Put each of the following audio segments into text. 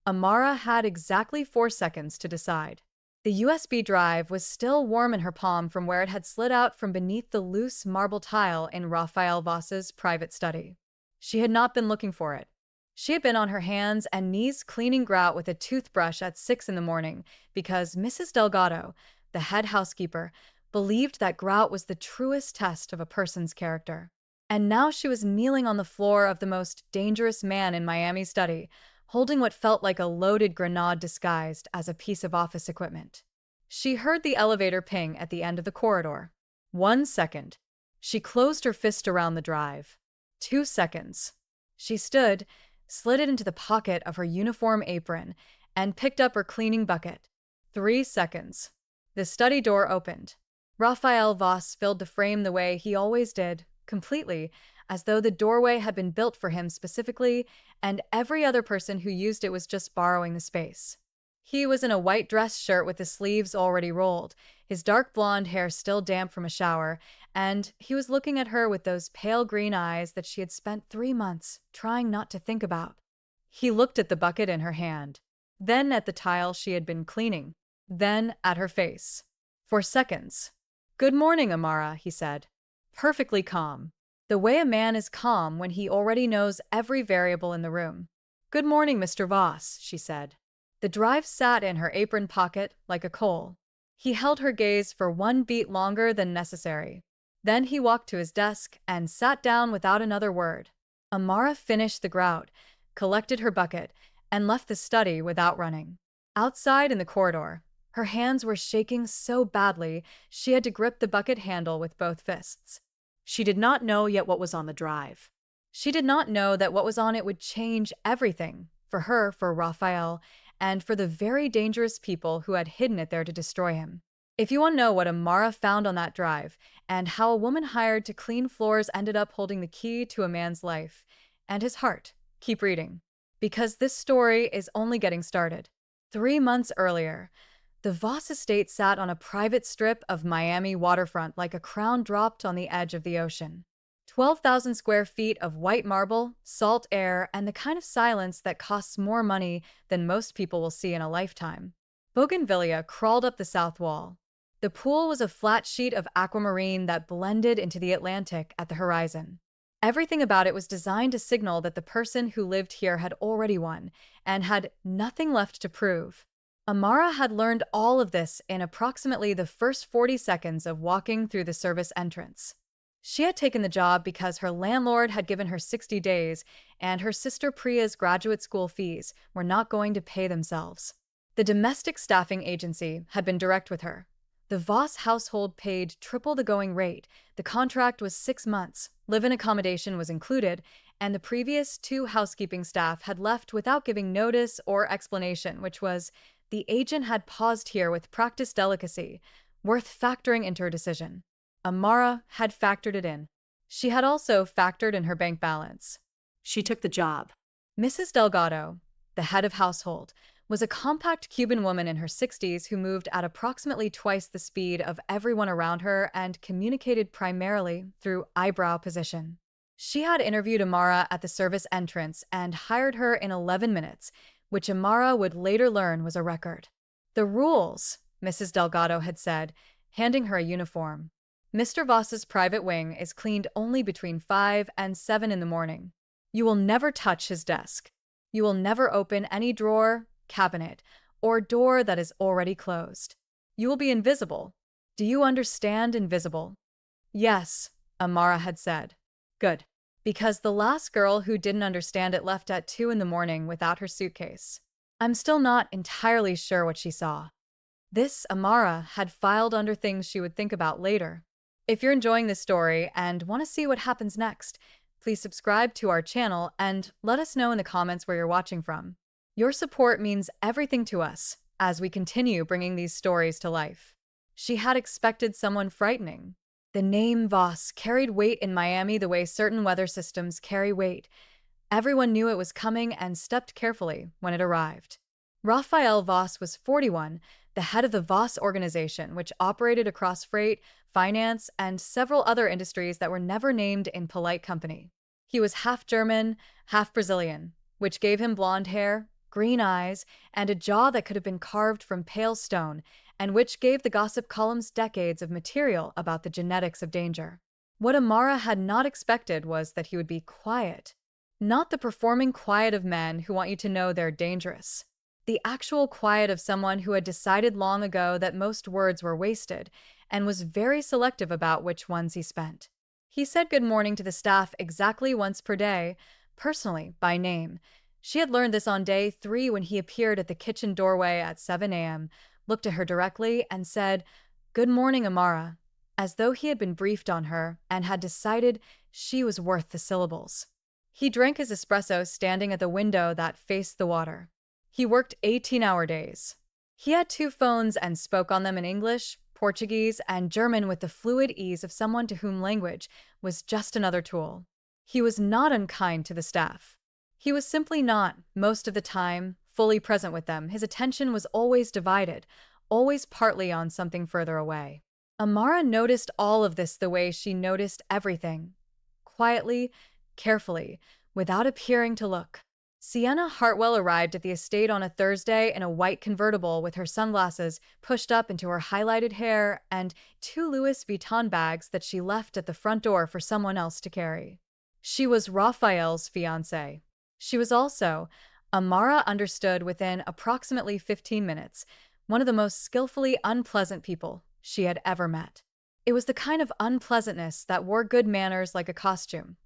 Amara had exactly 4 seconds to decide. The USB drive was still warm in her palm from where it had slid out from beneath the loose marble tile in Raphael Voss's private study. She had not been looking for it. She had been on her hands and knees cleaning grout with a toothbrush at 6 in the morning because Mrs. Delgado, the head housekeeper, believed that grout was the truest test of a person's character. And now she was kneeling on the floor of the most dangerous man in Miami's study, holding what felt like a loaded grenade disguised as a piece of office equipment. She heard the elevator ping at the end of the corridor. 1 second. She closed her fist around the drive. 2 seconds. She stood, slid it into the pocket of her uniform apron, and picked up her cleaning bucket. 3 seconds. The study door opened. Raphael Voss filled the frame the way he always did, completely, as though the doorway had been built for him specifically, and every other person who used it was just borrowing the space. He was in a white dress shirt with the sleeves already rolled, his dark blonde hair still damp from a shower, and he was looking at her with those pale green eyes that she had spent 3 months trying not to think about. He looked at the bucket in her hand, then at the tile she had been cleaning, then at her face. For seconds. "Good morning, Amara," he said. Perfectly calm. The way a man is calm when he already knows every variable in the room. "Good morning, Mr. Voss," she said. The drive sat in her apron pocket like a coal. He held her gaze for 1 beat longer than necessary. Then he walked to his desk and sat down without another word. Amara finished the grout, collected her bucket, and left the study without running. Outside in the corridor, her hands were shaking so badly she had to grip the bucket handle with both fists. She did not know yet what was on the drive. She did not know that what was on it would change everything, for her, for Raphael, and for the very dangerous people who had hidden it there to destroy him. If you want to know what Amara found on that drive, and how a woman hired to clean floors ended up holding the key to a man's life and his heart, keep reading. Because this story is only getting started. 3 months earlier, the Voss estate sat on a private strip of Miami waterfront like a crown dropped on the edge of the ocean. 12,000 square feet of white marble, salt air, and the kind of silence that costs more money than most people will see in a lifetime. Bougainvillea crawled up the south wall. The pool was a flat sheet of aquamarine that blended into the Atlantic at the horizon. Everything about it was designed to signal that the person who lived here had already won and had nothing left to prove. Amara had learned all of this in approximately the first 40 seconds of walking through the service entrance. She had taken the job because her landlord had given her 60 days, and her sister Priya's graduate school fees were not going to pay themselves. The domestic staffing agency had been direct with her. The Voss household paid triple the going rate, the contract was 6 months, live-in accommodation was included, and the previous 2 housekeeping staff had left without giving notice or explanation, which was, the agent had paused here with practiced delicacy, worth factoring into her decision. Amara had factored it in. She had also factored in her bank balance. She took the job. Mrs. Delgado, the head of household, was a compact Cuban woman in her 60s who moved at approximately twice the speed of everyone around her and communicated primarily through eyebrow position. She had interviewed Amara at the service entrance and hired her in 11 minutes, which Amara would later learn was a record. "The rules," Mrs. Delgado had said, handing her a uniform. "Mr. Voss's private wing is cleaned only between 5 and 7 in the morning. You will never touch his desk. You will never open any drawer, cabinet, or door that is already closed. You will be invisible. Do you understand invisible?" "Yes," Amara had said. "Good. Because the last girl who didn't understand it left at 2 in the morning without her suitcase. I'm still not entirely sure what she saw." This Amara had filed under things she would think about later. If you're enjoying this story and want to see what happens next, please subscribe to our channel and let us know in the comments where you're watching from. Your support means everything to us as we continue bringing these stories to life. She had expected someone frightening. The name Voss carried weight in Miami the way certain weather systems carry weight. Everyone knew it was coming and stepped carefully when it arrived. Raphael Voss was 41, the head of the Voss organization, which operated across freight, finance, and several other industries that were never named in polite company. He was half German, half Brazilian, which gave him blonde hair, green eyes, and a jaw that could have been carved from pale stone, and which gave the gossip columns decades of material about the genetics of danger. What Amara had not expected was that he would be quiet. Not the performing quiet of men who want you to know they're dangerous. The actual quiet of someone who had decided long ago that most words were wasted and was very selective about which ones he spent. He said good morning to the staff exactly once per day, personally, by name. She had learned this on day 3 when he appeared at the kitchen doorway at 7 a.m., looked at her directly, and said, "Good morning, Amara," as though he had been briefed on her and had decided she was worth the syllables. He drank his espresso standing at the window that faced the water. He worked 18-hour days. He had 2 phones and spoke on them in English, Portuguese, and German with the fluid ease of someone to whom language was just another tool. He was not unkind to the staff. He was simply not, most of the time, fully present with them. His attention was always divided, always partly on something further away. Amara noticed all of this the way she noticed everything. Quietly, carefully, without appearing to look. Sienna Hartwell arrived at the estate on a Thursday in a white convertible with her sunglasses pushed up into her highlighted hair and 2 Louis Vuitton bags that she left at the front door for someone else to carry. She was Raphael's fiancée. She was also, Amara understood within approximately 15 minutes, one of the most skillfully unpleasant people she had ever met. It was the kind of unpleasantness that wore good manners like a costume,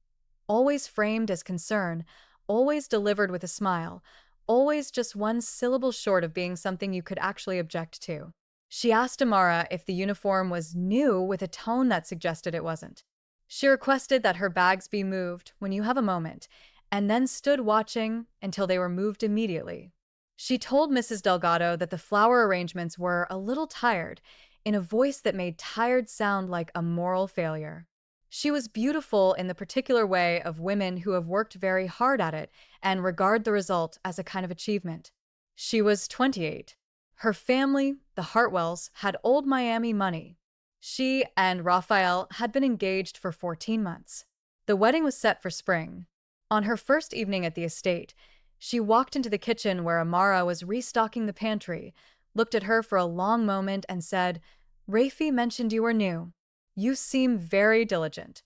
always framed as concern, always delivered with a smile, always just one syllable short of being something you could actually object to. She asked Amara if the uniform was new with a tone that suggested it wasn't. She requested that her bags be moved when you have a moment, and then stood watching until they were moved immediately. She told Mrs. Delgado that the flower arrangements were a little tired, in a voice that made tired sound like a moral failure. She was beautiful in the particular way of women who have worked very hard at it and regard the result as a kind of achievement. She was 28. Her family, the Hartwells, had old Miami money. She and Raphael had been engaged for 14 months. The wedding was set for spring. On her first evening at the estate, she walked into the kitchen where Amara was restocking the pantry, looked at her for a long moment and said, "Rafi mentioned you were new. You seem very diligent."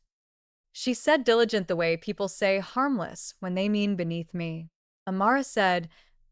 She said diligent the way people say harmless when they mean beneath me. Amara said,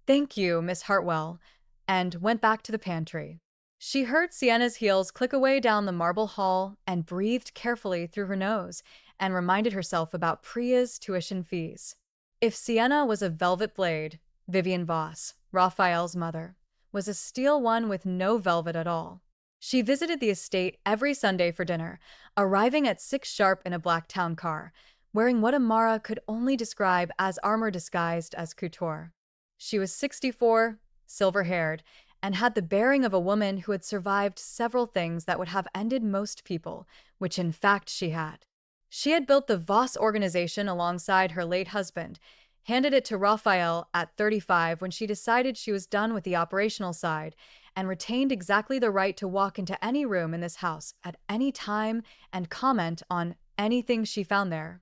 "Thank you, Miss Hartwell," and went back to the pantry. She heard Sienna's heels click away down the marble hall and breathed carefully through her nose and reminded herself about Priya's tuition fees. If Sienna was a velvet blade, Vivian Voss, Raphael's mother, was a steel one with no velvet at all. She visited the estate every Sunday for dinner, arriving at 6 sharp in a black town car, wearing what Amara could only describe as armor disguised as couture. She was 64, silver-haired, and had the bearing of a woman who had survived several things that would have ended most people, which in fact she had. She had built the Voss organization alongside her late husband, handed it to Raphael at 35 when she decided she was done with the operational side, and retained exactly the right to walk into any room in this house at any time and comment on anything she found there.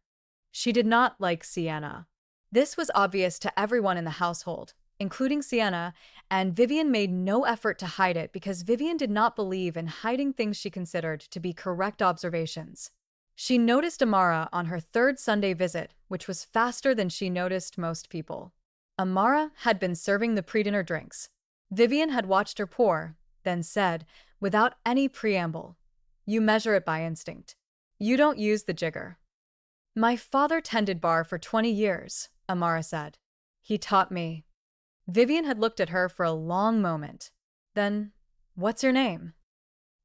She did not like Sienna. This was obvious to everyone in the household, including Sienna, and Vivian made no effort to hide it because Vivian did not believe in hiding things she considered to be correct observations. She noticed Amara on her 3rd Sunday visit, which was faster than she noticed most people. Amara had been serving the pre-dinner drinks. Vivian had watched her pour, then said, without any preamble, "You measure it by instinct. You don't use the jigger." "My father tended bar for 20 years, Amara said. "He taught me." Vivian had looked at her for a long moment. Then, "What's your name?"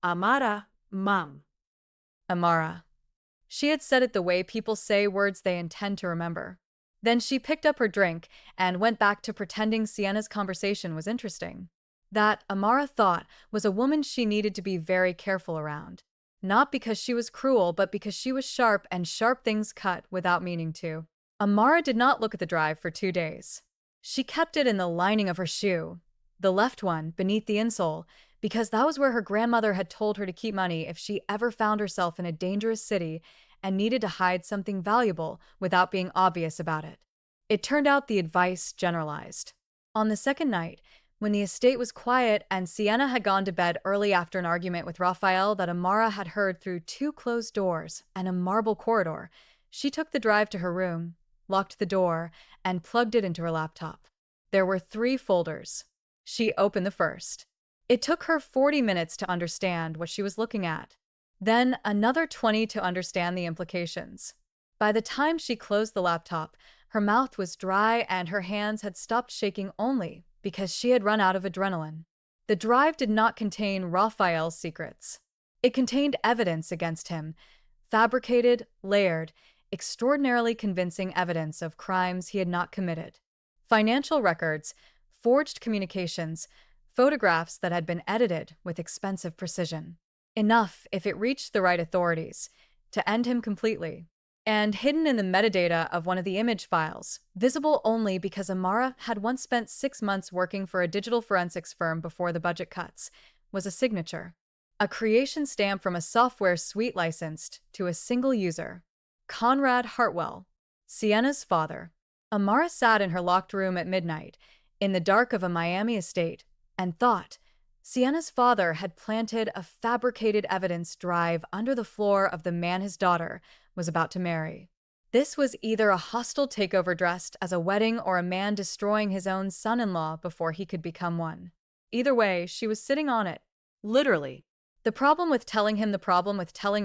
Amara, Mom. Amara. She had said it the way people say words they intend to remember. Then she picked up her drink and went back to pretending Sienna's conversation was interesting. That, Amara thought, was a woman she needed to be very careful around. Not because she was cruel, but because she was sharp and sharp things cut without meaning to. Amara did not look at the drive for 2 days. She kept it in the lining of her shoe, the left one beneath the insole, because that was where her grandmother had told her to keep money if she ever found herself in a dangerous city and needed to hide something valuable without being obvious about it. It turned out the advice generalized. On the second night, when the estate was quiet and Sienna had gone to bed early after an argument with Raphael that Amara had heard through two closed doors and a marble corridor, she took the drive to her room, locked the door, and plugged it into her laptop. There were three folders. She opened the first. It took her 40 minutes to understand what she was looking at. Then another 20 to understand the implications. By the time she closed the laptop, her mouth was dry and her hands had stopped shaking only because she had run out of adrenaline. The drive did not contain Raphael's secrets. It contained evidence against him, fabricated, layered, extraordinarily convincing evidence of crimes he had not committed. Financial records, forged communications, photographs that had been edited with expensive precision. Enough, if it reached the right authorities, to end him completely. And hidden in the metadata of one of the image files, visible only because Amara had once spent 6 months working for a digital forensics firm before the budget cuts, was a signature. A creation stamp from a software suite licensed to a single user. Conrad Hartwell, Sienna's father. Amara sat in her locked room at midnight, in the dark of a Miami estate, and thought Sienna's father had planted a fabricated evidence drive under the floor of the man his daughter was about to marry. This was either a hostile takeover dressed as a wedding or a man destroying his own son-in-law before he could become one. Either way, she was sitting on it. Literally. The problem with telling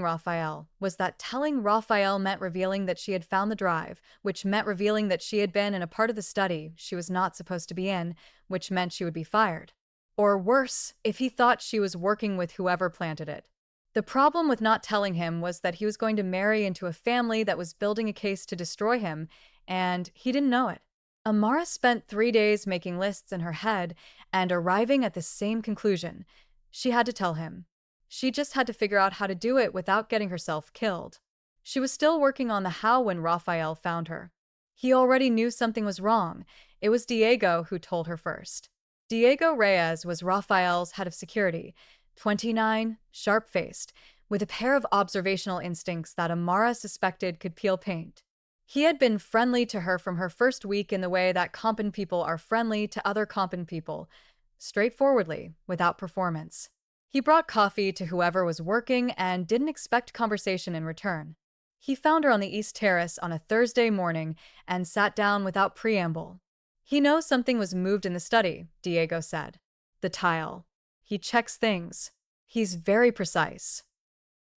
Raphael was that telling Raphael meant revealing that she had found the drive, which meant revealing that she had been in a part of the study she was not supposed to be in, which meant she would be fired. Or worse, if he thought she was working with whoever planted it. The problem with not telling him was that he was going to marry into a family that was building a case to destroy him, and he didn't know it. Amara spent 3 days making lists in her head and arriving at the same conclusion. She had to tell him. She just had to figure out how to do it without getting herself killed. She was still working on the how when Raphael found her. He already knew something was wrong. It was Diego who told her first. Diego Reyes was Raphael's head of security, 29, sharp-faced, with a pair of observational instincts that Amara suspected could peel paint. He had been friendly to her from her first week in the way that competent people are friendly to other competent people, straightforwardly, without performance. He brought coffee to whoever was working and didn't expect conversation in return. He found her on the East Terrace on a Thursday morning and sat down without preamble. He knows something was moved in the study, Diego said. The tile. He checks things. He's very precise.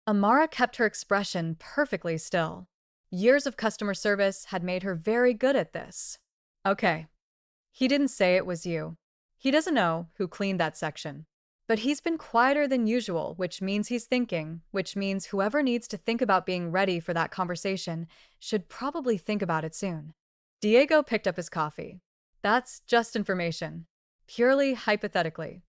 Amara kept her expression perfectly still. Years of customer service had made her very good at this. Okay. He didn't say it was you. He doesn't know who cleaned that section. But he's been quieter than usual, which means he's thinking, which means whoever needs to think about being ready for that conversation should probably think about it soon. Diego picked up his coffee. That's just information. Purely hypothetically.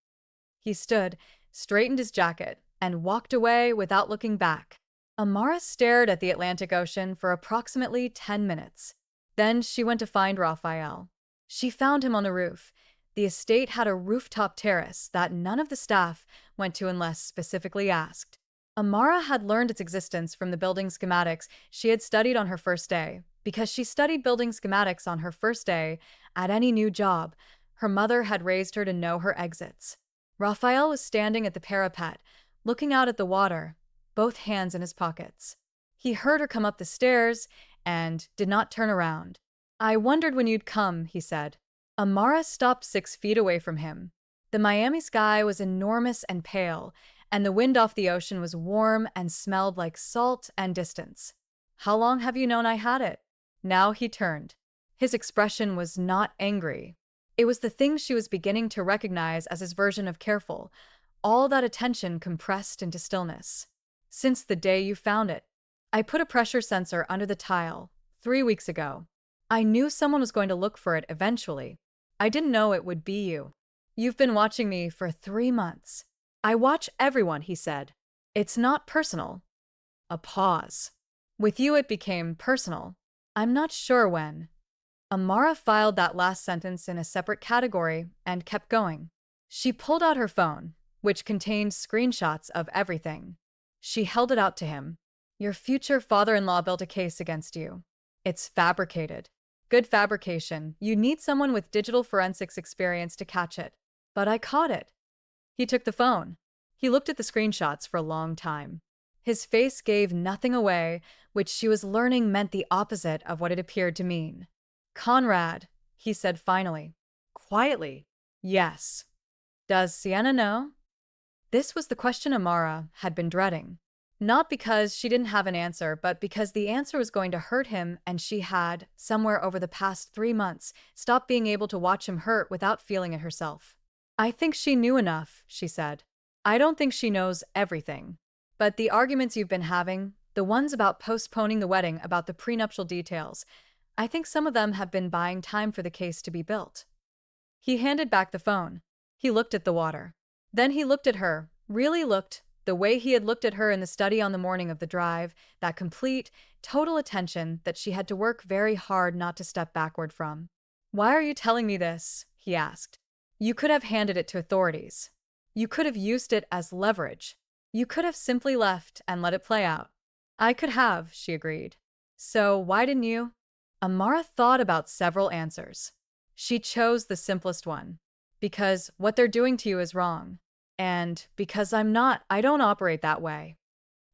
He stood, straightened his jacket, and walked away without looking back. Amara stared at the Atlantic Ocean for approximately 10 minutes. Then she went to find Raphael. She found him on the roof. The estate had a rooftop terrace that none of the staff went to unless specifically asked. Amara had learned its existence from the building schematics she had studied on her first day. Because she studied building schematics on her first day at any new job, her mother had raised her to know her exits. Raphael was standing at the parapet, looking out at the water, both hands in his pockets. He heard her come up the stairs and did not turn around. I wondered when you'd come, he said. Amara stopped 6 feet away from him. The Miami sky was enormous and pale, and the wind off the ocean was warm and smelled like salt and distance. How long have you known I had it? Now he turned. His expression was not angry. It was the thing she was beginning to recognize as his version of careful, all that attention compressed into stillness. Since the day you found it. I put a pressure sensor under the tile 3 weeks ago. I knew someone was going to look for it eventually. I didn't know it would be you. You've been watching me for 3 months. I watch everyone, he said. It's not personal. A pause. With you it became personal. I'm not sure when. Amara filed that last sentence in a separate category and kept going. She pulled out her phone, which contained screenshots of everything. She held it out to him. Your future father-in-law built a case against you. It's fabricated. Good fabrication. You need someone with digital forensics experience to catch it. But I caught it. He took the phone. He looked at the screenshots for a long time. His face gave nothing away, which she was learning meant the opposite of what it appeared to mean. Conrad, he said finally. Quietly. Yes. Does Sienna know? This was the question Amara had been dreading. Not because she didn't have an answer, but because the answer was going to hurt him, and she had, somewhere over the past 3 months, stopped being able to watch him hurt without feeling it herself. I think she knew enough, she said. I don't think she knows everything. But the arguments you've been having, the ones about postponing the wedding, about the prenuptial details, I think some of them have been buying time for the case to be built. He handed back the phone. He looked at the water. Then he looked at her, really looked, the way he had looked at her in the study on the morning of the drive, that complete, total attention that she had to work very hard not to step backward from. Why are you telling me this? He asked. You could have handed it to authorities. You could have used it as leverage. You could have simply left and let it play out. I could have, she agreed. So why didn't you? Amara thought about several answers. She chose the simplest one. Because what they're doing to you is wrong. And because I don't operate that way.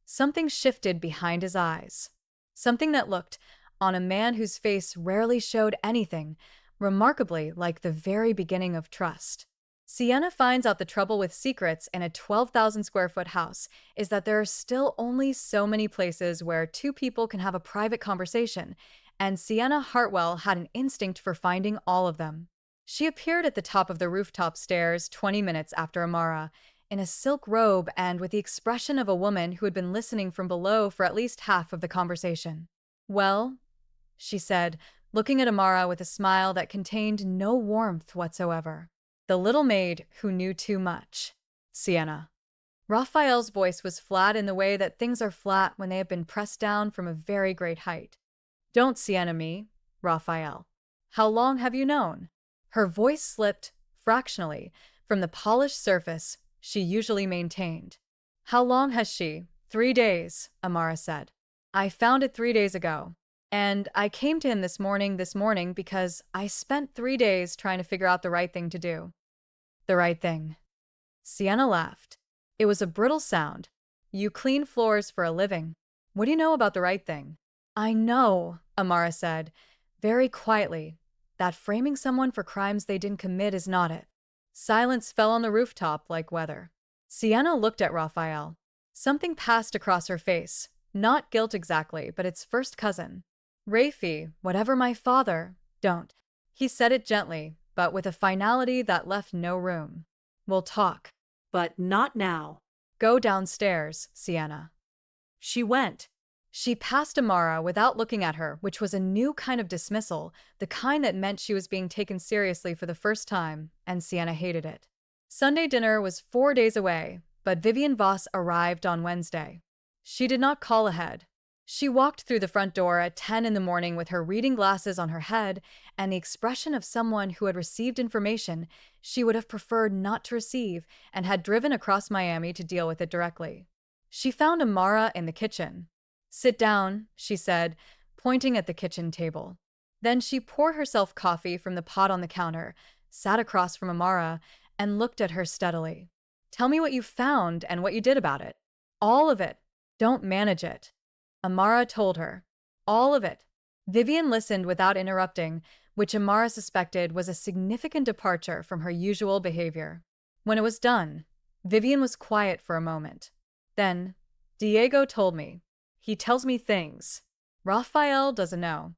Something shifted behind his eyes. Something that looked, on a man whose face rarely showed anything, remarkably like the very beginning of trust. Sienna finds out the trouble with secrets in a 12,000 square foot house is that there are still only so many places where two people can have a private conversation, and Sienna Hartwell had an instinct for finding all of them. She appeared at the top of the rooftop stairs 20 minutes after Amara, in a silk robe and with the expression of a woman who had been listening from below for at least half of the conversation. Well, she said, looking at Amara with a smile that contained no warmth whatsoever. The little maid who knew too much. Sienna. Raphael's voice was flat in the way that things are flat when they have been pressed down from a very great height. Don't Sienna me, Raphael. How long have you known? Her voice slipped, fractionally, from the polished surface she usually maintained. How long has she? 3 days, Amara said. I found it 3 days ago. And I came to him this morning because I spent 3 days trying to figure out the right thing to do. The right thing. Sienna laughed. It was a brittle sound. You clean floors for a living. What do you know about the right thing? I know, Amara said, very quietly, that framing someone for crimes they didn't commit is not it. Silence fell on the rooftop like weather. Sienna looked at Raphael. Something passed across her face. Not guilt exactly, but its first cousin. Rafi, whatever my father, don't. He said it gently, but with a finality that left no room. We'll talk. But not now. Go downstairs, Sienna. She went. She passed Amara without looking at her, which was a new kind of dismissal, the kind that meant she was being taken seriously for the first time, and Sienna hated it. Sunday dinner was 4 days away, but Vivian Voss arrived on Wednesday. She did not call ahead. She walked through the front door at 10 in the morning with her reading glasses on her head and the expression of someone who had received information she would have preferred not to receive and had driven across Miami to deal with it directly. She found Amara in the kitchen. Sit down, she said, pointing at the kitchen table. Then she poured herself coffee from the pot on the counter, sat across from Amara, and looked at her steadily. Tell me what you found and what you did about it. All of it. Don't manage it. Amara told her. All of it. Vivian listened without interrupting, which Amara suspected was a significant departure from her usual behavior. When it was done, Vivian was quiet for a moment. Then, Diego told me. He tells me things. Raphael doesn't know.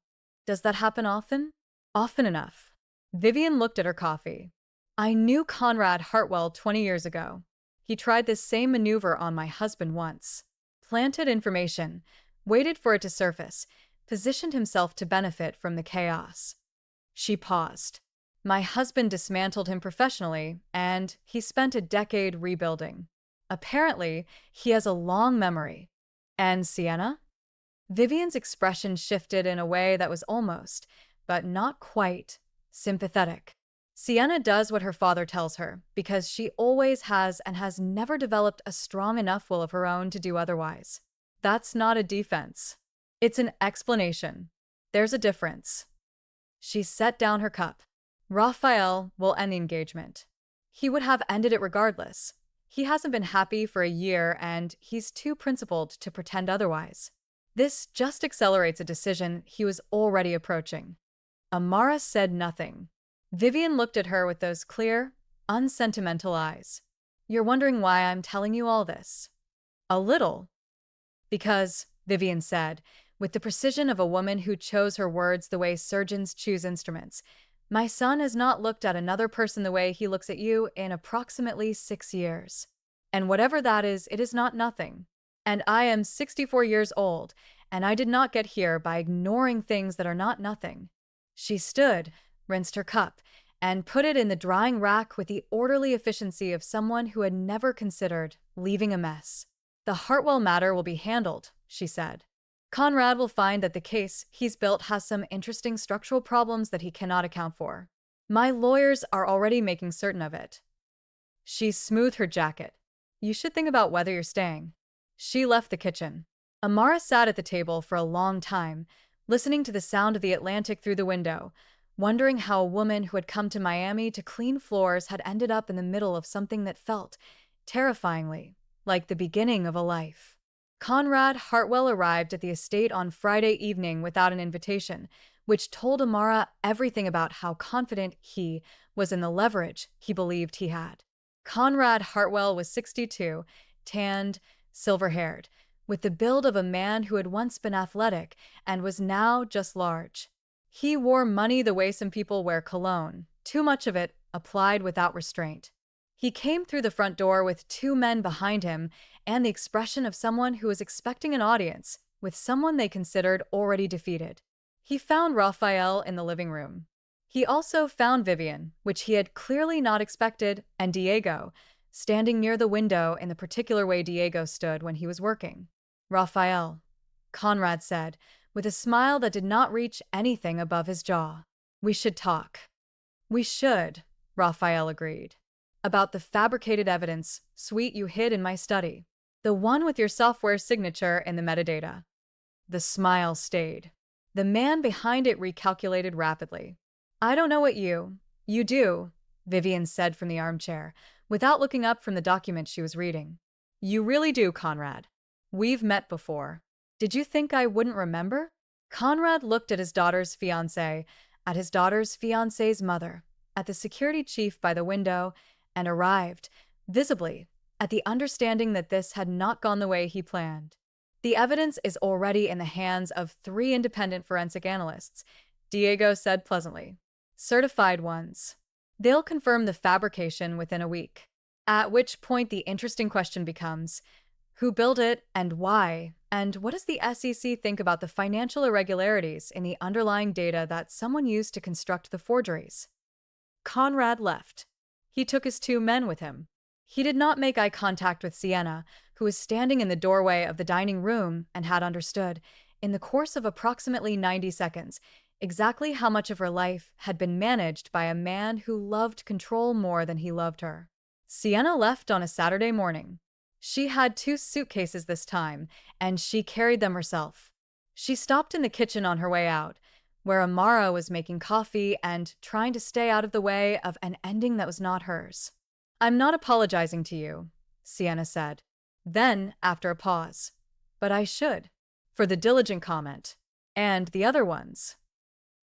Does that happen often? Often enough. Vivian looked at her coffee. I knew Conrad Hartwell 20 years ago. He tried this same maneuver on my husband once. Planted information, waited for it to surface, positioned himself to benefit from the chaos. She paused. My husband dismantled him professionally, and he spent a decade rebuilding. Apparently, he has a long memory. And Sienna? Vivian's expression shifted in a way that was almost, but not quite, sympathetic. Sienna does what her father tells her, because she always has and has never developed a strong enough will of her own to do otherwise. That's not a defense. It's an explanation. There's a difference. She set down her cup. Raphael will end the engagement. He would have ended it regardless. He hasn't been happy for a year and he's too principled to pretend otherwise. This just accelerates a decision he was already approaching. Amara said nothing. Vivian looked at her with those clear, unsentimental eyes. You're wondering why I'm telling you all this? A little. Because, Vivian said, with the precision of a woman who chose her words the way surgeons choose instruments, my son has not looked at another person the way he looks at you in approximately 6 years. And whatever that is, it is not nothing. And I am 64 years old, and I did not get here by ignoring things that are not nothing. She stood, rinsed her cup, and put it in the drying rack with the orderly efficiency of someone who had never considered leaving a mess. The Hartwell matter will be handled, she said. Conrad will find that the case he's built has some interesting structural problems that he cannot account for. My lawyers are already making certain of it. She smoothed her jacket. You should think about whether you're staying. She left the kitchen. Amara sat at the table for a long time, listening to the sound of the Atlantic through the window, wondering how a woman who had come to Miami to clean floors had ended up in the middle of something that felt, terrifyingly, like the beginning of a life. Conrad Hartwell arrived at the estate on Friday evening without an invitation, which told Amara everything about how confident he was in the leverage he believed he had. Conrad Hartwell was 62, tanned, silver-haired, with the build of a man who had once been athletic and was now just large. He wore money the way some people wear cologne, too much of it applied without restraint. He came through the front door with 2 men behind him and the expression of someone who was expecting an audience with someone they considered already defeated. He found Raphael in the living room. He also found Vivian, which he had clearly not expected, and Diego, standing near the window in the particular way Diego stood when he was working. Raphael, Conrad said, with a smile that did not reach anything above his jaw. We should talk. We should, Raphael agreed. About the fabricated evidence, suite you hid in my study. The one with your software signature in the metadata. The smile stayed. The man behind it recalculated rapidly. I don't know what you do, Vivian said from the armchair, without looking up from the document she was reading. You really do, Conrad. We've met before. Did you think I wouldn't remember? Conrad looked at his daughter's fiancé, at his daughter's fiancé's mother, at the security chief by the window, and arrived, visibly, at the understanding that this had not gone the way he planned. The evidence is already in the hands of 3 independent forensic analysts, Diego said pleasantly. Certified ones. They'll confirm the fabrication within a week. At which point the interesting question becomes, who built it and why? And what does the SEC think about the financial irregularities in the underlying data that someone used to construct the forgeries? Conrad left. He took his 2 men with him. He did not make eye contact with Sienna, who was standing in the doorway of the dining room and had understood, in the course of approximately 90 seconds, exactly how much of her life had been managed by a man who loved control more than he loved her. Sienna left on a Saturday morning. She had 2 suitcases this time, and she carried them herself. She stopped in the kitchen on her way out, where Amara was making coffee and trying to stay out of the way of an ending that was not hers. I'm not apologizing to you, Sienna said. Then, after a pause, but I should, for the diligent comment. And the other ones.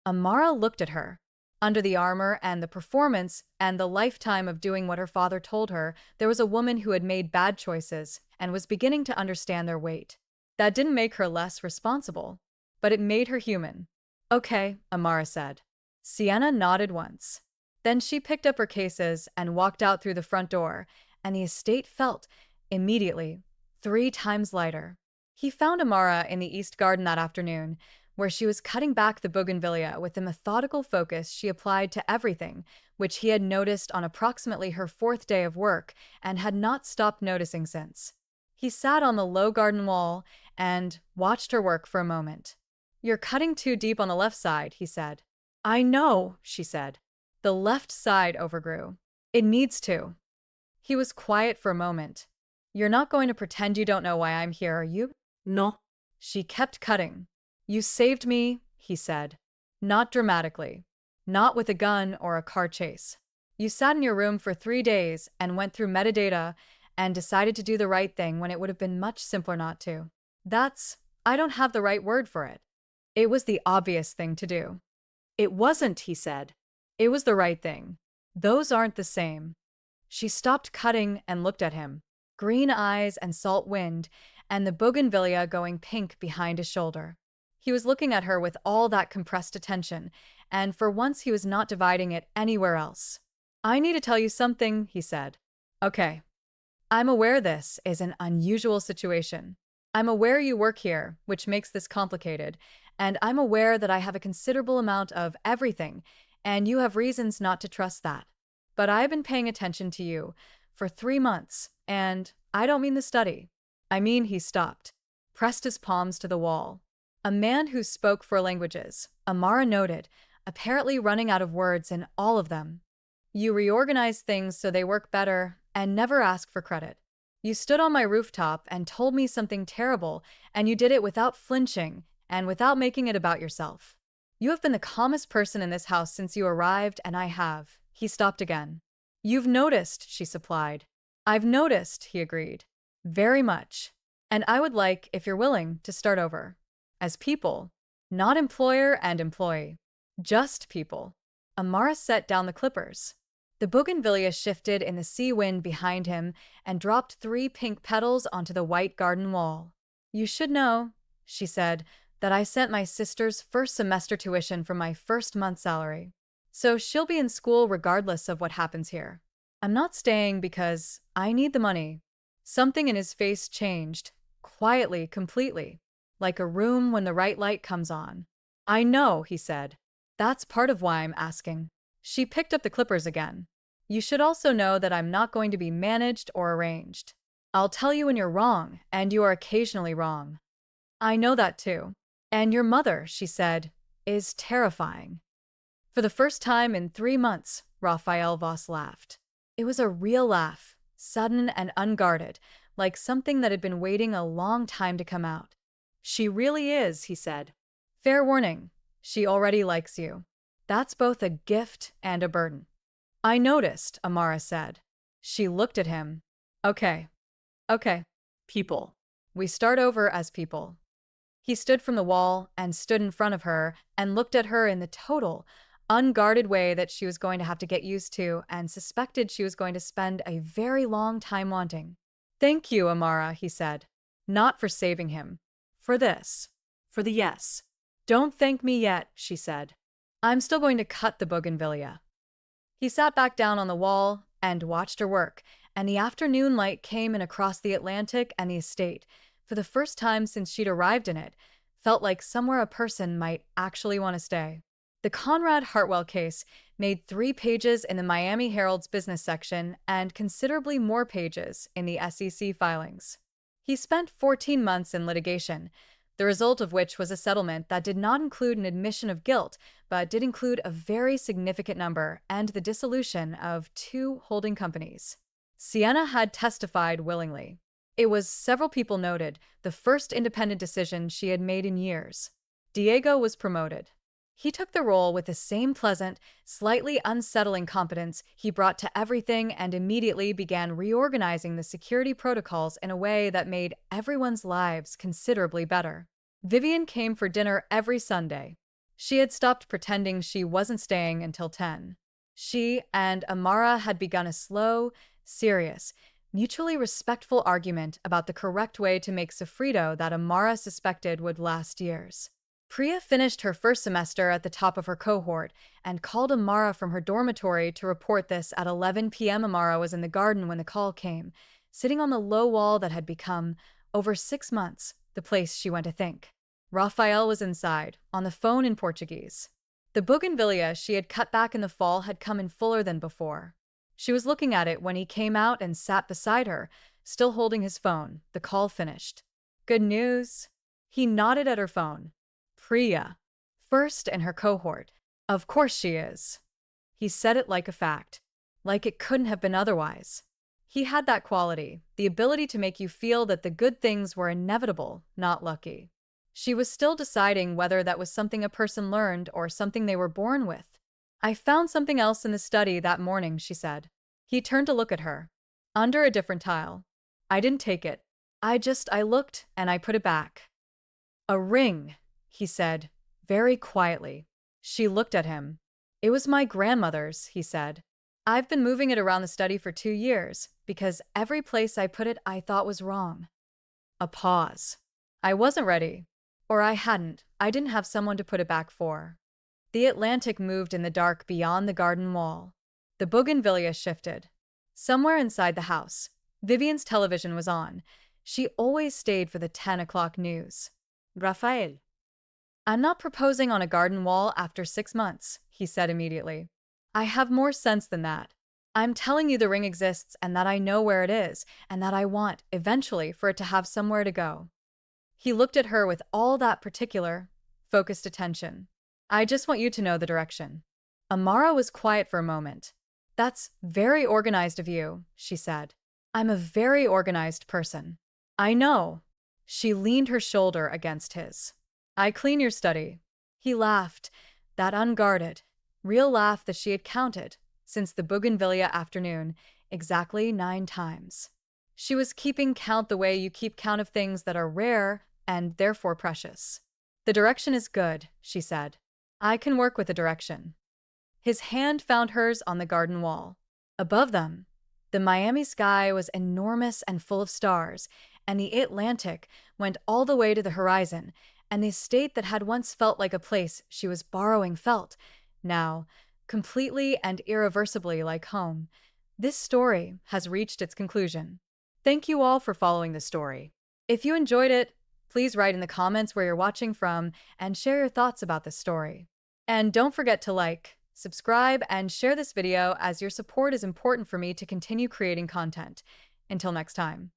Amara looked at her. Under the armor and the performance and the lifetime of doing what her father told her, there was a woman who had made bad choices and was beginning to understand their weight. That didn't make her less responsible, but it made her human. Okay, Amara said. Sienna nodded once. Then she picked up her cases and walked out through the front door, and the estate felt, immediately, 3 times lighter. He found Amara in the East Garden that afternoon, where she was cutting back the bougainvillea with the methodical focus she applied to everything, which he had noticed on approximately her 4th day of work and had not stopped noticing since. He sat on the low garden wall and watched her work for a moment. You're cutting too deep on the left side, he said. I know, she said. The left side overgrew. It needs to. He was quiet for a moment. You're not going to pretend you don't know why I'm here, are you? No. She kept cutting. You saved me, he said. Not dramatically. not with a gun or a car chase. You sat in your room for 3 days and went through metadata and decided to do the right thing when it would have been much simpler not to. I don't have the right word for it. It was the obvious thing to do. It wasn't, he said. It was the right thing. Those aren't the same. She stopped cutting and looked at him, green eyes and salt wind, and the bougainvillea going pink behind his shoulder. He was looking at her with all that compressed attention, and for once he was not dividing it anywhere else. I need to tell you something, he said. Okay. I'm aware this is an unusual situation. I'm aware you work here, which makes this complicated, and I'm aware that I have a considerable amount of everything, and you have reasons not to trust that. But I've been paying attention to you for 3 months, and I don't mean the study. I mean, he stopped, pressed his palms to the wall. A man who spoke 4 languages, Amara noted, apparently running out of words in all of them. You reorganize things so they work better and never ask for credit. You stood on my rooftop and told me something terrible, and you did it without flinching and without making it about yourself. You have been the calmest person in this house since you arrived, and I have. He stopped again. You've noticed, she supplied. I've noticed, he agreed. Very much. And I would like, if you're willing, to start over. As people. Not employer and employee. Just people. Amara set down the clippers. The bougainvillea shifted in the sea wind behind him and dropped 3 pink petals onto the white garden wall. You should know, she said, that I sent my sister's first semester tuition from my first month's salary. So she'll be in school regardless of what happens here. I'm not staying because I need the money. Something in his face changed, quietly, completely, like a room when the right light comes on. I know, he said. That's part of why I'm asking. She picked up the clippers again. You should also know that I'm not going to be managed or arranged. I'll tell you when you're wrong, and you are occasionally wrong. I know that too. And your mother, she said, is terrifying. For the first time in 3 months, Raphael Voss laughed. It was a real laugh, sudden and unguarded, like something that had been waiting a long time to come out. She really is, he said. Fair warning, she already likes you. That's both a gift and a burden. I noticed, Amara said. She looked at him. Okay. People. We start over as people. He stood from the wall and stood in front of her and looked at her in the total, unguarded way that she was going to have to get used to and suspected she was going to spend a very long time wanting. Thank you, Amara, he said. Not for saving him. For this. For the yes. Don't thank me yet, she said. I'm still going to cut the bougainvillea. He sat back down on the wall and watched her work, and the afternoon light came in across the Atlantic and the estate, for the first time since she'd arrived in it, felt like somewhere a person might actually want to stay. The Conrad Hartwell case made 3 pages in the Miami Herald's business section and considerably more pages in the SEC filings. He spent 14 months in litigation, the result of which was a settlement that did not include an admission of guilt, but did include a very significant number and the dissolution of 2 holding companies. Sienna had testified willingly. It was, several people noted, the first independent decision she had made in years. Diego was promoted. He took the role with the same pleasant, slightly unsettling competence he brought to everything and immediately began reorganizing the security protocols in a way that made everyone's lives considerably better. Vivian came for dinner every Sunday. She had stopped pretending she wasn't staying until 10. She and Amara had begun a slow, serious, mutually respectful argument about the correct way to make sofrito that Amara suspected would last years. Priya finished her first semester at the top of her cohort and called Amara from her dormitory to report this at 11 p.m. Amara was in the garden when the call came, sitting on the low wall that had become, over 6 months, the place she went to think. Raphael was inside, on the phone in Portuguese. The bougainvillea she had cut back in the fall had come in fuller than before. She was looking at it when he came out and sat beside her, still holding his phone. The call finished. Good news? He nodded at her phone. Priya. First in her cohort. Of course she is. He said it like a fact. Like it couldn't have been otherwise. He had that quality, the ability to make you feel that the good things were inevitable, not lucky. She was still deciding whether that was something a person learned or something they were born with. I found something else in the study that morning, she said. He turned to look at her. Under a different tile. I didn't take it. I looked and I put it back. A ring, he said, very quietly. She looked at him. It was my grandmother's, he said. I've been moving it around the study for 2 years because every place I put it I thought was wrong. A pause. I wasn't ready. Or I didn't have someone to put it back for. The Atlantic moved in the dark beyond the garden wall. The bougainvillea shifted. Somewhere inside the house, Vivian's television was on. She always stayed for the 10 o'clock news. Raphael. I'm not proposing on a garden wall after 6 months, he said immediately. I have more sense than that. I'm telling you the ring exists and that I know where it is and that I want, eventually, for it to have somewhere to go. He looked at her with all that particular, focused attention. I just want you to know the direction. Amara was quiet for a moment. That's very organized of you, she said. I'm a very organized person. I know. She leaned her shoulder against his. I clean your study. He laughed, that unguarded, real laugh that she had counted, since the bougainvillea afternoon, exactly 9 times. She was keeping count the way you keep count of things that are rare and therefore precious. The direction is good, she said. I can work with the direction. His hand found hers on the garden wall. Above them, the Miami sky was enormous and full of stars, and the Atlantic went all the way to the horizon, and the estate that had once felt like a place she was borrowing felt, now, completely and irreversibly like home. This story has reached its conclusion. Thank you all for following the story. If you enjoyed it, please write in the comments where you're watching from and share your thoughts about this story. And don't forget to like, subscribe, and share this video as your support is important for me to continue creating content. Until next time.